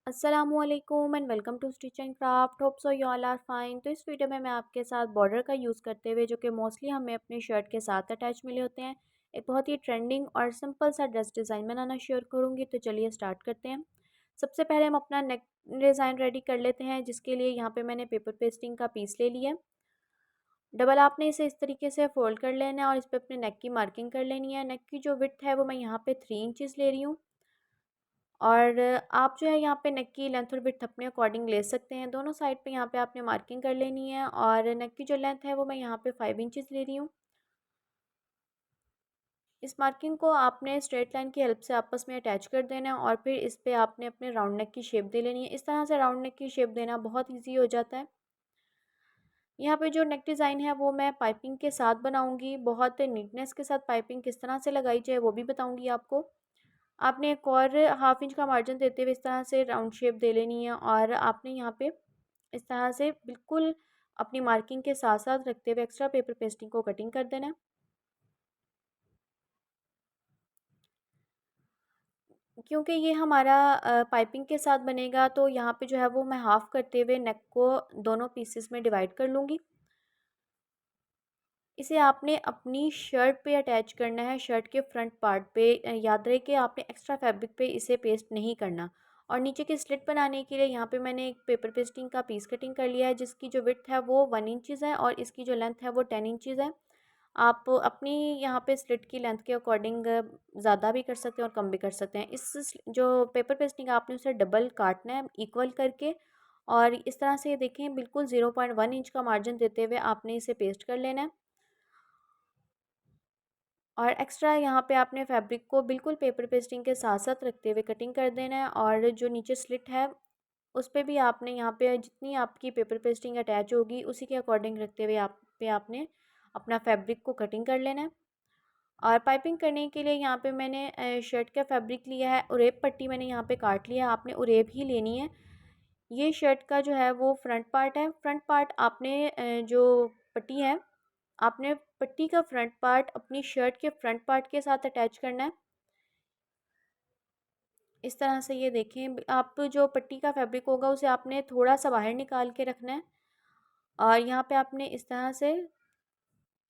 अस्सलामुअलैकुम and welcome to stitch and craft. Hope so you all are fine. तो इस video में मैं आपके साथ बॉर्डर का यूज़ करते हुए, जो कि मोस्टली हमें अपनी शर्ट के साथ अटैच मिले होते हैं, एक बहुत ही ट्रेंडिंग और सिंपल सा ड्रेस डिज़ाइन बनाना शेयर करूँगी। तो चलिए स्टार्ट करते हैं। सबसे पहले हम अपना नेक डिज़ाइन रेडी कर लेते हैं, जिसके लिए यहाँ पे मैंने पेपर पेस्टिंग का पीस ले लिया। डबल आपने इसे इस तरीके से फोल्ड कर लेना है और इस पर अपने नेक की मार्किंग कर लेनी है। नेक की जो विड्थ है वो मैं यहाँ पे 3 इंचज़ ले रही हूँ। और आप जो है यहाँ पे नेक की लेंथ और विड्थ अपने अकॉर्डिंग ले सकते हैं। दोनों साइड पे यहाँ पे आपने मार्किंग कर लेनी है और नेक की जो लेंथ है वो मैं यहाँ पे 5 इंचज़ ले रही हूँ। इस मार्किंग को आपने स्ट्रेट लाइन की हेल्प से आपस में अटैच कर देना है और फिर इस पे आपने अपने राउंड नेक की शेप दे लेनी है। इस तरह से राउंड नेक की शेप देना बहुत ईजी हो जाता है। यहाँ पे जो नेक डिज़ाइन है वो मैं पाइपिंग के साथ बनाऊंगी। बहुत नीटनेस के साथ पाइपिंग किस तरह से लगाई जाए वो भी बताऊंगी आपको। आपने एक और हाफ इंच का मार्जिन देते हुए इस तरह से राउंड शेप दे लेनी है और आपने यहाँ पे इस तरह से बिल्कुल अपनी मार्किंग के साथ साथ रखते हुए एक्स्ट्रा पेपर पेस्टिंग को कटिंग कर देना है। क्योंकि ये हमारा पाइपिंग के साथ बनेगा, तो यहाँ पे जो है वो मैं हाफ करते हुए नेक को दोनों पीसेस में डिवाइड कर लूँगी। इसे आपने अपनी शर्ट पे अटैच करना है, शर्ट के फ्रंट पार्ट पे। याद रहे कि आपने एक्स्ट्रा फैब्रिक पे इसे पेस्ट नहीं करना। और नीचे की स्लिट बनाने के लिए यहाँ पे मैंने एक पेपर पेस्टिंग का पीस कटिंग कर लिया है, जिसकी जो विड्थ है वो 1 इंचज़ है और इसकी जो लेंथ है वो 10 इंचज़ है। आप अपनी यहाँ पे स्लिट की लेंथ के अकॉर्डिंग ज़्यादा भी कर सकते हैं और कम भी कर सकते हैं। जो पेपर पेस्टिंग आपने उसे डबल काटना है इक्वल करके। और इस तरह से देखें, बिल्कुल 0.1 इंच का मार्जिन देते हुए आपने इसे पेस्ट कर लेना है। और एक्स्ट्रा यहाँ पे आपने फैब्रिक को बिल्कुल पेपर पेस्टिंग के साथ साथ रखते हुए कटिंग कर देना है। और जो नीचे स्लिट है उस पे भी आपने यहाँ पे जितनी आपकी पेपर पेस्टिंग अटैच होगी उसी के अकॉर्डिंग रखते हुए आपने अपना फैब्रिक को कटिंग कर लेना है। और पाइपिंग करने के लिए यहाँ पे मैंने शर्ट का फैब्रिक लिया है। उरेब पट्टी मैंने यहाँ पे काट लिया है, आपने उरेब ही लेनी है। ये शर्ट का जो है वो फ्रंट पार्ट है। फ्रंट पार्ट आपने जो पट्टी है, आपने पट्टी का फ्रंट पार्ट अपनी शर्ट के फ्रंट पार्ट के साथ अटैच करना है। इस तरह से ये देखें, आप जो पट्टी का फैब्रिक होगा उसे आपने थोड़ा सा बाहर निकाल के रखना है। और यहाँ पे आपने इस तरह से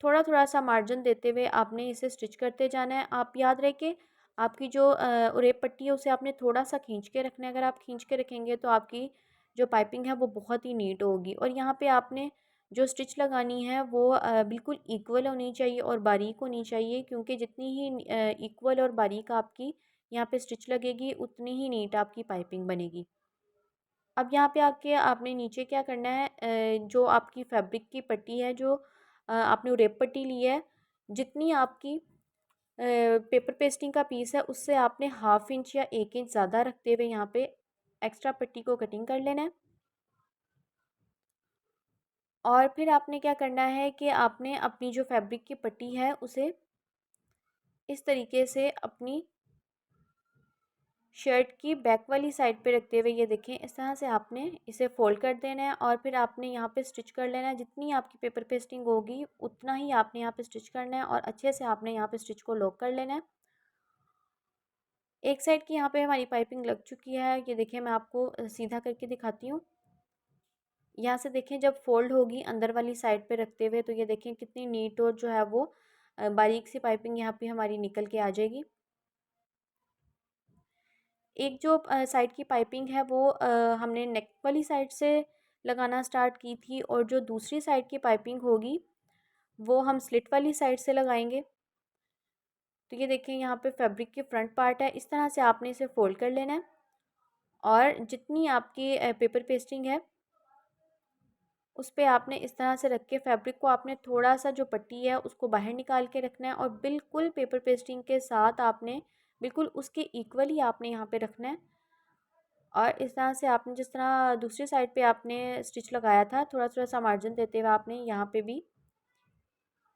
थोड़ा थोड़ा सा मार्जिन देते हुए आपने इसे स्टिच करते जाना है। आप याद रहे कि आपकी जो उरेब पट्टी है उसे आपने थोड़ा सा खींच के रखना है। अगर आप खींच के रखेंगे तो आपकी जो पाइपिंग है वो बहुत ही नीट होगी। और यहाँ पे आपने जो स्टिच लगानी है वो बिल्कुल इक्वल होनी चाहिए और बारीक होनी चाहिए, क्योंकि जितनी ही इक्वल और बारीक आपकी यहाँ पे स्टिच लगेगी उतनी ही नीट आपकी पाइपिंग बनेगी। अब यहाँ पे आके आपने नीचे क्या करना है, जो आपकी फैब्रिक की पट्टी है, जो आपने उरेब पट्टी ली है, जितनी आपकी पेपर पेस्टिंग का पीस है उससे आपने हाफ इंच या 1 इंच ज़्यादा रखते हुए यहाँ पे एक्स्ट्रा पट्टी को कटिंग कर लेना है। और फिर आपने क्या करना है कि आपने अपनी जो फैब्रिक की पट्टी है उसे इस तरीके से अपनी शर्ट की बैक वाली साइड पे रखते हुए, ये देखें, इस तरह से आपने इसे फोल्ड कर देना है और फिर आपने यहाँ पे स्टिच कर लेना है। जितनी आपकी पेपर पेस्टिंग होगी उतना ही आपने यहाँ पे स्टिच करना है और अच्छे से आपने यहाँ पे स्टिच को लॉक कर लेना है। एक साइड की यहाँ पे हमारी पाइपिंग लग चुकी है, ये देखें, मैं आपको सीधा करके दिखाती हूँ। यहाँ से देखें, जब फोल्ड होगी अंदर वाली साइड पे रखते हुए तो ये देखें कितनी नीट और जो है वो बारीक सी पाइपिंग यहाँ पे हमारी निकल के आ जाएगी। एक जो साइड की पाइपिंग है वो हमने नेक वाली साइड से लगाना स्टार्ट की थी और जो दूसरी साइड की पाइपिंग होगी वो हम स्लिट वाली साइड से लगाएंगे। तो ये देखें, यहाँ पे फैब्रिक की फ्रंट पार्ट है, इस तरह से आपने इसे फोल्ड कर लेना है। और जितनी आपकी पेपर पेस्टिंग है उस पर आपने इस तरह से रख के फैब्रिक को आपने थोड़ा सा जो पट्टी है उसको बाहर निकाल के रखना है और बिल्कुल पेपर पेस्टिंग के साथ आपने बिल्कुल उसके इक्वली आपने यहाँ पे रखना है। और इस तरह से आपने जिस तरह दूसरी साइड पे आपने स्टिच लगाया था, थोड़ा थोड़ा सा मार्जिन देते हुए आपने यहाँ पे भी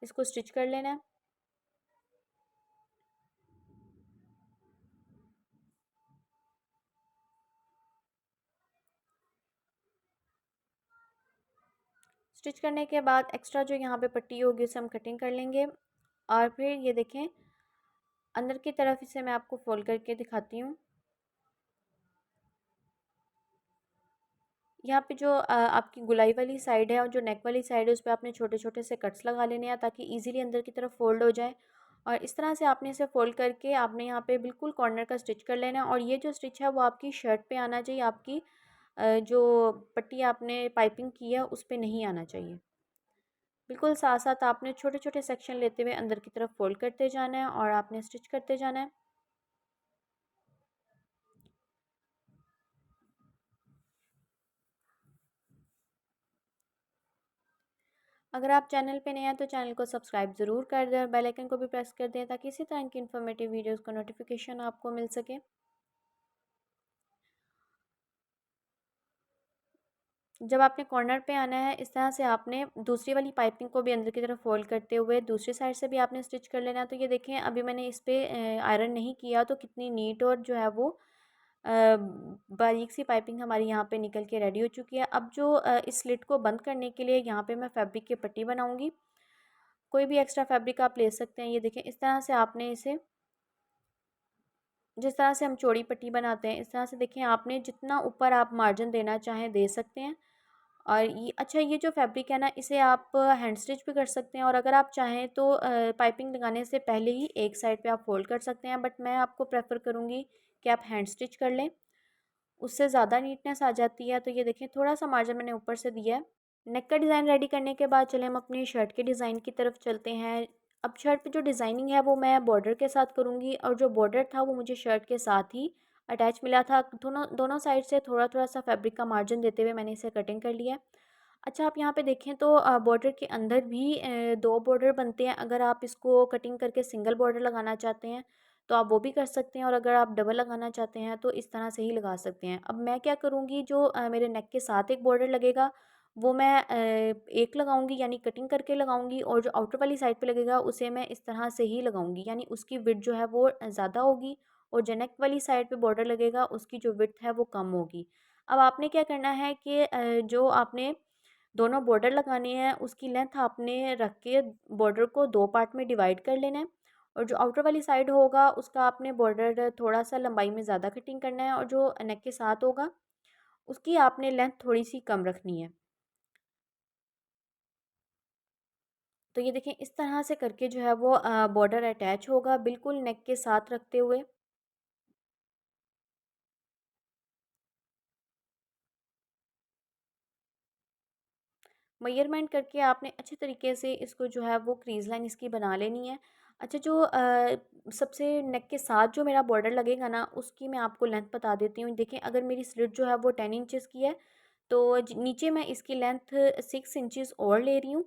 इसको स्टिच कर लेना है। स्टिच करने के बाद एक्स्ट्रा जो यहाँ पे पट्टी होगी उसे हम कटिंग कर लेंगे। और फिर ये देखें, अंदर की तरफ इसे मैं आपको फोल्ड करके दिखाती हूँ। यहाँ पे जो आपकी गुलाई वाली साइड है और जो नेक वाली साइड है उस पे आपने छोटे छोटे से कट्स लगा लेने हैं ताकि इजीली अंदर की तरफ फोल्ड हो जाए। और इस तरह से आपने इसे फोल्ड करके आपने यहाँ पे बिल्कुल कॉर्नर का स्टिच कर लेना है और ये जो स्टिच है वो आपकी शर्ट पे आना चाहिए, आपकी जो पट्टी आपने पाइपिंग की है उस पे नहीं आना चाहिए। बिल्कुल साथ साथ आपने छोटे छोटे सेक्शन लेते हुए अंदर की तरफ फोल्ड करते जाना है और आपने स्टिच करते जाना है। अगर आप चैनल पे नए हैं तो चैनल को सब्सक्राइब ज़रूर कर दें और बेल आइकन को भी प्रेस कर दें ताकि इसी तरह की इन्फॉर्मेटिव वीडियोस का नोटिफिकेशन आपको मिल सके। जब आपने कॉर्नर पे आना है इस तरह से आपने दूसरी वाली पाइपिंग को भी अंदर की तरफ फोल्ड करते हुए दूसरी साइड से भी आपने स्टिच कर लेना है। तो ये देखें अभी मैंने इस पे आयरन नहीं किया तो कितनी नीट और जो है वो बारीक सी पाइपिंग हमारी यहाँ पे निकल के रेडी हो चुकी है। अब जो इस स्लिट को बंद करने के लिए यहाँ पे मैं फैब्रिक की पट्टी बनाऊँगी। कोई भी एक्स्ट्रा फैब्रिक आप ले सकते हैं। ये देखें इस तरह से आपने इसे, जिस तरह से हम चौड़ी पट्टी बनाते हैं इस तरह से देखें आपने जितना ऊपर आप मार्जिन देना चाहें दे सकते हैं। और ये अच्छा, ये जो फैब्रिक है ना इसे आप हैंड स्टिच भी कर सकते हैं और अगर आप चाहें तो पाइपिंग लगाने से पहले ही एक साइड पे आप फोल्ड कर सकते हैं, बट मैं आपको प्रेफर करूँगी कि आप हैंड स्टिच कर लें, उससे ज़्यादा नीटनेस आ जाती है। तो ये देखें थोड़ा सा मार्जिन मैंने ऊपर से दिया है। नेक का डिज़ाइन रेडी करने के बाद चले हम अपनी शर्ट के डिज़ाइन की तरफ चलते हैं। अब शर्ट पे जो डिज़ाइनिंग है वो मैं बॉर्डर के साथ करूँगी और जो बॉर्डर था वो मुझे शर्ट के साथ ही अटैच मिला था। दोनों दोनों साइड से थोड़ा थोड़ा सा फैब्रिक का मार्जिन देते हुए मैंने इसे कटिंग कर लिया है। अच्छा, आप यहाँ पे देखें तो बॉर्डर के अंदर भी दो बॉर्डर बनते हैं। अगर आप इसको कटिंग करके सिंगल बॉर्डर लगाना चाहते हैं तो आप वो भी कर सकते हैं और अगर आप डबल लगाना चाहते हैं तो इस तरह से ही लगा सकते हैं। अब मैं क्या करूँगी, जो मेरे नेक के साथ एक बॉर्डर लगेगा वो मैं एक लगाऊंगी यानी कटिंग करके लगाऊंगी और जो आउटर वाली साइड पे लगेगा उसे मैं इस तरह से ही लगाऊंगी यानी उसकी विड्थ जो है वो ज़्यादा होगी और जो नेक वाली साइड पे बॉर्डर लगेगा उसकी जो विड्थ है वो कम होगी। अब आपने क्या करना है कि जो आपने दोनों बॉर्डर लगाने हैं उसकी लेंथ आपने रख के बॉर्डर को दो पार्ट में डिवाइड कर लेना है और जो आउटर वाली साइड होगा उसका आपने बॉर्डर थोड़ा सा लंबाई में ज़्यादा कटिंग करना है और जो नेक के साथ होगा उसकी आपने लेंथ थोड़ी सी कम रखनी है। तो ये देखें इस तरह से करके जो है वो बॉर्डर अटैच होगा बिल्कुल नेक के साथ रखते हुए। मेजरमेंट करके आपने अच्छे तरीके से इसको जो है वो क्रीज लाइन इसकी बना लेनी है। अच्छा, जो सबसे नेक के साथ जो मेरा बॉर्डर लगेगा ना उसकी मैं आपको लेंथ बता देती हूँ। देखिए अगर मेरी स्लिट जो है वो 10 इंचज़ की है तो नीचे मैं इसकी लेंथ 6 इंचज़ और ले रही हूँ।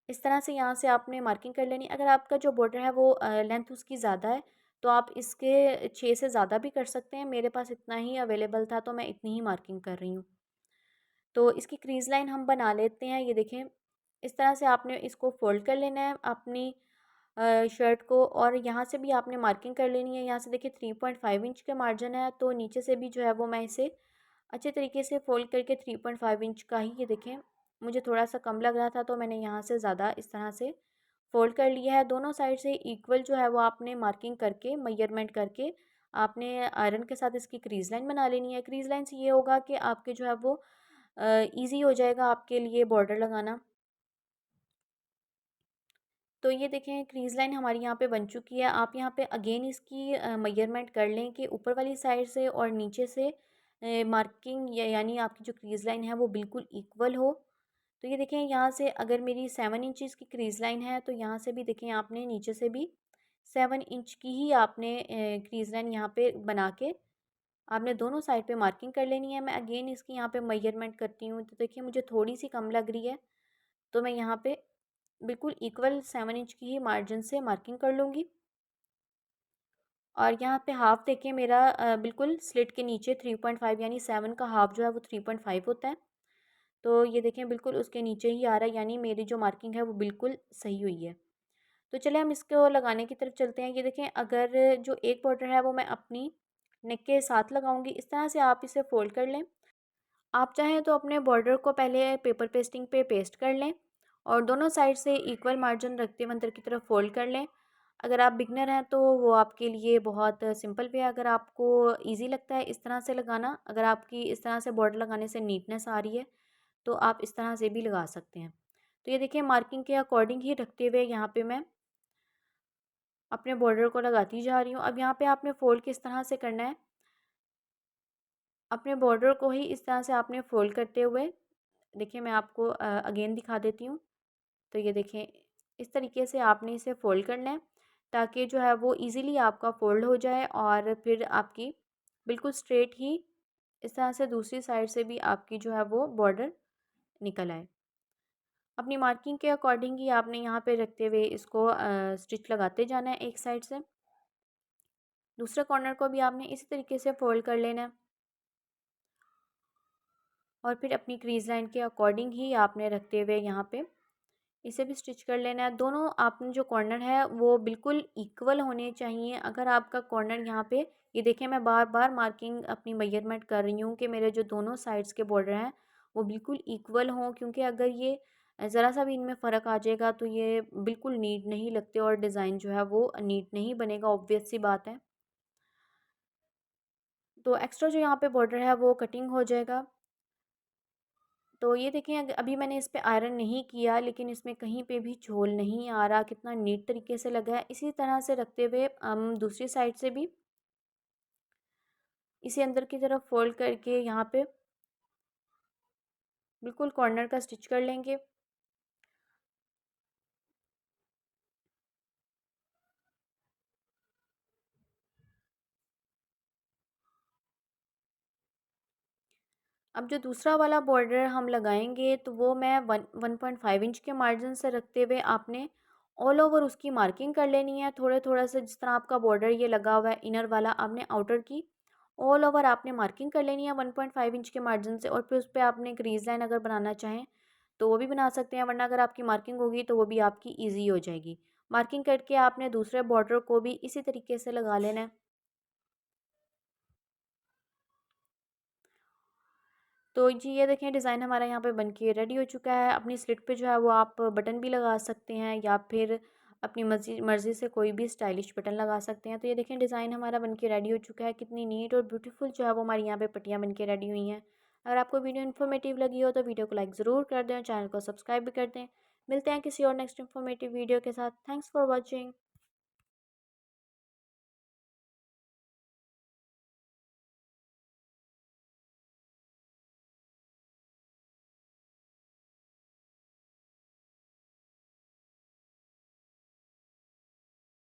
इस तरह से यहाँ से आपने मार्किंग कर लेनी। अगर आपका जो बॉर्डर है वो लेंथ उसकी ज़्यादा है तो आप इसके 6 से ज़्यादा भी कर सकते हैं। मेरे पास इतना ही अवेलेबल था तो मैं इतनी ही मार्किंग कर रही हूँ। तो इसकी क्रीज लाइन हम बना लेते हैं। ये देखें इस तरह से आपने इसको फोल्ड कर लेना है अपनी शर्ट को और यहाँ से भी आपने मार्किंग कर लेनी है। यहाँ से देखिए 3.5 इंच के मार्जिन है तो नीचे से भी जो है वो मैं इसे अच्छे तरीके से फोल्ड करके 3.5 इंच का ही, ये देखें मुझे थोड़ा सा कम लग रहा था तो मैंने यहाँ से ज़्यादा इस तरह से फोल्ड कर लिया है। दोनों साइड से इक्वल जो है वो आपने मार्किंग करके मेजरमेंट करके आपने आयरन के साथ इसकी क्रीज लाइन बना लेनी है। क्रीज लाइन से ये होगा कि आपके जो है वो ईज़ी हो जाएगा आपके लिए बॉर्डर लगाना। तो ये देखें क्रीज लाइन हमारी यहाँ पे बन चुकी है। आप यहाँ पे अगेन इसकी मेजरमेंट कर लें कि ऊपर वाली साइड से और नीचे से मार्किंग यानी आपकी जो क्रीज लाइन है वो बिल्कुल इक्वल हो। तो ये देखें यहाँ से अगर मेरी 7 इंचज़ की क्रीज लाइन है तो यहाँ से भी देखें आपने नीचे से भी 7 इंच की ही आपने क्रीज लाइन यहाँ पे बना के आपने दोनों साइड पे मार्किंग कर लेनी है। मैं अगेन इसकी यहाँ पे मेजरमेंट करती हूँ तो देखिए मुझे थोड़ी सी कम लग रही है तो मैं यहाँ पे बिल्कुल इक्वल 7 इंच की ही मार्जिन से मार्किंग कर लूँगी। और यहाँ पे हाफ देखिए मेरा बिल्कुल स्लिट के नीचे 3.5 यानी 7 का हाफ जो है वो 3.5 होता है। तो ये देखें बिल्कुल उसके नीचे ही आ रहा है यानी मेरी जो मार्किंग है वो बिल्कुल सही हुई है। तो चलिए हम इसको लगाने की तरफ चलते हैं। ये देखें अगर जो एक बॉर्डर है वो मैं अपनी नेक के साथ लगाऊंगी। इस तरह से आप इसे फोल्ड कर लें। आप चाहें तो अपने बॉर्डर को पहले पेपर पेस्टिंग पे पेस्ट कर लें और दोनों साइड से इक्वल मार्जिन रखते हुए अंदर की तरफ फोल्ड कर लें। अगर आप बिगनर हैं तो वो आपके लिए बहुत सिंपल वे है। अगर आपको ईज़ी लगता है इस तरह से लगाना, अगर आपकी इस तरह से बॉर्डर लगाने से नीटनेस आ रही है, तो आप इस तरह से भी लगा सकते हैं। तो ये देखिए मार्किंग के अकॉर्डिंग ही रखते हुए यहाँ पे मैं अपने बॉर्डर को लगाती जा रही हूँ। अब यहाँ पे आपने फ़ोल्ड किस तरह से करना है, अपने बॉर्डर को ही इस तरह से आपने फ़ोल्ड करते हुए, देखिए मैं आपको अगेन दिखा देती हूँ। तो ये देखें, इस तरीके से आपने इसे फ़ोल्ड करना है ताकि जो है वो ईज़िली आपका फ़ोल्ड हो जाए और फिर आपकी बिल्कुल स्ट्रेट ही इस तरह से दूसरी साइड से भी आपकी जो है वो बॉर्डर निकल आए। अपनी मार्किंग के अकॉर्डिंग ही आपने यहाँ पे रखते हुए इसको स्टिच लगाते जाना है एक साइड से। दूसरे कॉर्नर को भी आपने इसी तरीके से फ़ोल्ड कर लेना है और फिर अपनी क्रीज़ लाइन के अकॉर्डिंग ही आपने रखते हुए यहाँ पे इसे भी स्टिच कर लेना है। दोनों आपने जो कॉर्नर है वो बिल्कुल इक्वल होने चाहिए। अगर आपका कॉर्नर यहाँ पे, ये देखिए मैं बार बार मार्किंग अपनी मेजरमेंट कर रही हूँ कि मेरे जो दोनों साइड्स के बॉर्डर हैं वो बिल्कुल इक्वल हों, क्योंकि अगर ये ज़रा सा भी इनमें फ़र्क आ जाएगा तो ये बिल्कुल नीट नहीं लगते और डिज़ाइन जो है वो नीट नहीं बनेगा, ऑब्वियस सी बात है। तो एक्स्ट्रा जो यहाँ पे बॉर्डर है वो कटिंग हो जाएगा। तो ये देखिए अभी मैंने इस पे आयरन नहीं किया, लेकिन इसमें कहीं पे भी झोल नहीं आ रहा, कितना नीट तरीके से लगा है। इसी तरह से रखते हुए हम दूसरी साइड से भी इसे अंदर की तरफ फोल्ड करके यहाँ पे बिल्कुल कॉर्नर का स्टिच कर लेंगे। अब जो दूसरा वाला बॉर्डर हम लगाएंगे तो वो मैं 1.5 इंच के मार्जिन से रखते हुए आपने ऑल ओवर उसकी मार्किंग कर लेनी है। थोड़े थोड़ा सा जिस तरह आपका बॉर्डर ये लगा हुआ है इनर वाला, आपने आउटर की ऑल ओवर आपने मार्किंग कर लेनी है 1.5 इंच के मार्जिन से। और फिर उस पर आपने क्रीज लाइन अगर बनाना चाहें तो वो भी बना सकते हैं, वरना अगर आपकी मार्किंग होगी तो वो भी आपकी ईजी हो जाएगी। मार्किंग करके आपने दूसरे बॉर्डर को भी इसी तरीके से लगा लेना है। तो जी ये देखें डिज़ाइन हमारा यहाँ पे बन के रेडी हो चुका है। अपनी स्लिट पे जो है वो आप बटन भी लगा सकते हैं या फिर अपनी मर्ज़ी मर्ज़ी से कोई भी स्टाइलिश बटन लगा सकते हैं। तो ये देखें डिज़ाइन हमारा बन के रेडी हो चुका है। कितनी नीट और ब्यूटीफुल जो है वो हमारी यहाँ पे पट्टियाँ बन के रेडी हुई हैं। अगर आपको वीडियो इन्फॉर्मेटिव लगी हो तो वीडियो को लाइक ज़रूर कर दें और चैनल को सब्सक्राइब भी कर दें। मिलते हैं किसी और नेक्स्ट इन्फॉर्मेटिव वीडियो के साथ। Thanks for watching.